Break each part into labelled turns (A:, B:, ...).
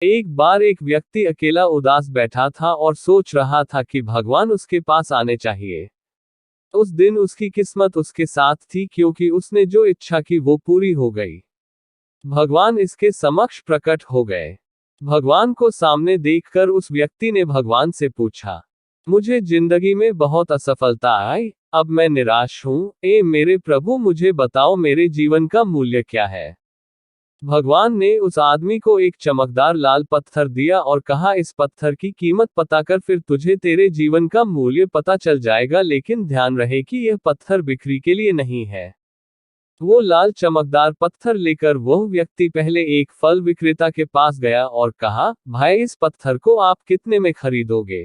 A: एक बार एक व्यक्ति अकेला उदास बैठा था और सोच रहा था कि भगवान उसके पास आने चाहिए। उस दिन उसकी किस्मत उसके साथ थी क्योंकि उसने जो इच्छा की वो पूरी हो गई। भगवान इसके समक्ष प्रकट हो गए। भगवान को सामने देखकर उस व्यक्ति ने भगवान से पूछा, मुझे जिंदगी में बहुत असफलता आई, अब मैं निराश हूं, मेरे प्रभु मुझे बताओ मेरे जीवन का मूल्य क्या है। भगवान ने उस आदमी को एक चमकदार लाल पत्थर दिया और कहा, इस पत्थर की कीमत पता कर, फिर तुझे तेरे जीवन का मूल्य पता चल जाएगा, लेकिन ध्यान रहे कि यह पत्थर बिक्री के लिए नहीं है। वो लाल चमकदार पत्थर लेकर वह व्यक्ति पहले एक फल विक्रेता के पास गया और कहा, भाई इस पत्थर को आप कितने में खरीदोगे।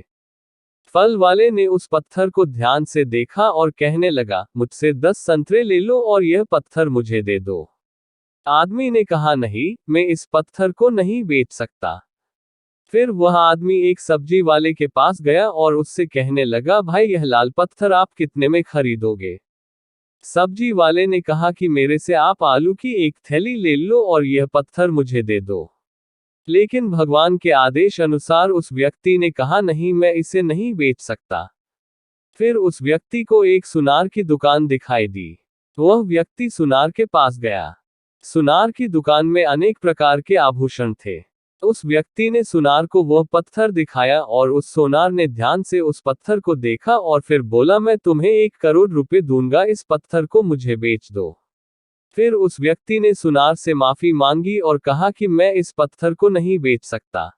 A: फल वाले ने उस पत्थर को ध्यान से देखा और कहने लगा, मुझसे 10 संतरे ले लो और यह पत्थर मुझे दे दो। आदमी ने कहा, नहीं, मैं इस पत्थर को नहीं बेच सकता। फिर वह आदमी एक सब्जी वाले के पास गया और उससे कहने लगा, भाई यह लाल पत्थर आप कितने में खरीदोगे। सब्जी वाले ने कहा कि मेरे से आप आलू की एक थैली ले लो और यह पत्थर मुझे दे दो। लेकिन भगवान के आदेश अनुसार उस व्यक्ति ने कहा, नहीं, मैं इसे नहीं बेच सकता। फिर उस व्यक्ति को एक सुनार की दुकान दिखाई दी। वह व्यक्ति सुनार के पास गया। सुनार की दुकान में अनेक प्रकार के आभूषण थे। उस व्यक्ति ने सुनार को वह पत्थर दिखाया और उस सोनार ने ध्यान से उस पत्थर को देखा और फिर बोला, मैं तुम्हें 1 करोड़ रुपए दूंगा, इस पत्थर को मुझे बेच दो। फिर उस व्यक्ति ने सुनार से माफी मांगी और कहा कि मैं इस पत्थर को नहीं बेच सकता।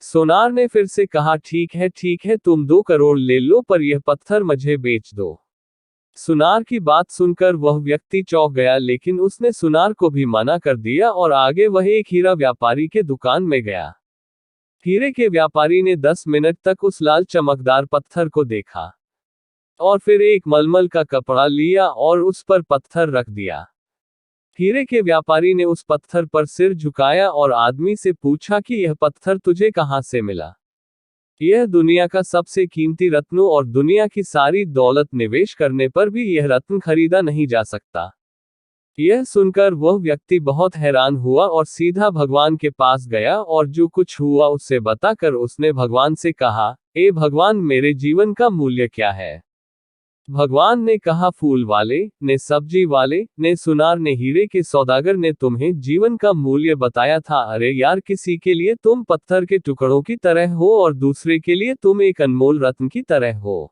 A: सोनार ने फिर से कहा, ठीक है, तुम 2 करोड़ ले लो, पर यह पत्थर मुझे बेच दो। सुनार की बात सुनकर वह व्यक्ति चौंक गया, लेकिन उसने सुनार को भी मना कर दिया और आगे वह एक हीरा व्यापारी के दुकान में गया। हीरे के व्यापारी ने 10 मिनट तक उस लाल चमकदार पत्थर को देखा और फिर एक मलमल का कपड़ा लिया और उस पर पत्थर रख दिया। हीरे के व्यापारी ने उस पत्थर पर सिर झुकाया और आदमी से पूछा कि यह पत्थर तुझे कहां से मिला। यह दुनिया का सबसे कीमती रत्नों और दुनिया की सारी दौलत निवेश करने पर भी यह रत्न खरीदा नहीं जा सकता। यह सुनकर वह व्यक्ति बहुत हैरान हुआ और सीधा भगवान के पास गया और जो कुछ हुआ उससे बताकर उसने भगवान से कहा, भगवान मेरे जीवन का मूल्य क्या है। भगवान ने कहा, फूल वाले ने, सब्जी वाले ने, सुनार ने, हीरे के सौदागर ने तुम्हें जीवन का मूल्य बताया था। अरे यार, किसी के लिए तुम पत्थर के टुकड़ों की तरह हो और दूसरे के लिए तुम एक अनमोल रत्न की तरह हो।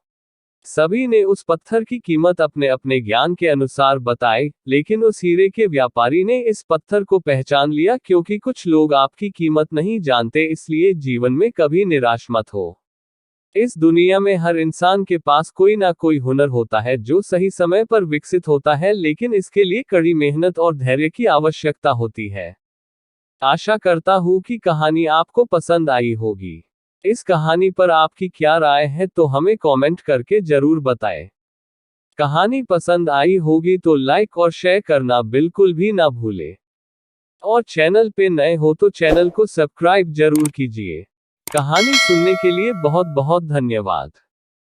A: सभी ने उस पत्थर की कीमत अपने अपने ज्ञान के अनुसार बताई, लेकिन उस हीरे के व्यापारी ने इस पत्थर को पहचान लिया, क्योंकि कुछ लोग आपकी कीमत नहीं जानते, इसलिए जीवन में कभी निराश मत हो। इस दुनिया में हर इंसान के पास कोई ना कोई हुनर होता है जो सही समय पर विकसित होता है, लेकिन इसके लिए कड़ी मेहनत और धैर्य की आवश्यकता होती है। आशा करता हूँ कि कहानी आपको पसंद आई होगी। इस कहानी पर आपकी क्या राय है तो हमें कमेंट करके जरूर बताएं। कहानी पसंद आई होगी तो लाइक और शेयर करना बिल्कुल भी ना भूलें। और चैनल पे नए हो तो चैनल को सब्सक्राइब जरूर कीजिए। कहानी सुनने के लिए बहुत बहुत धन्यवाद।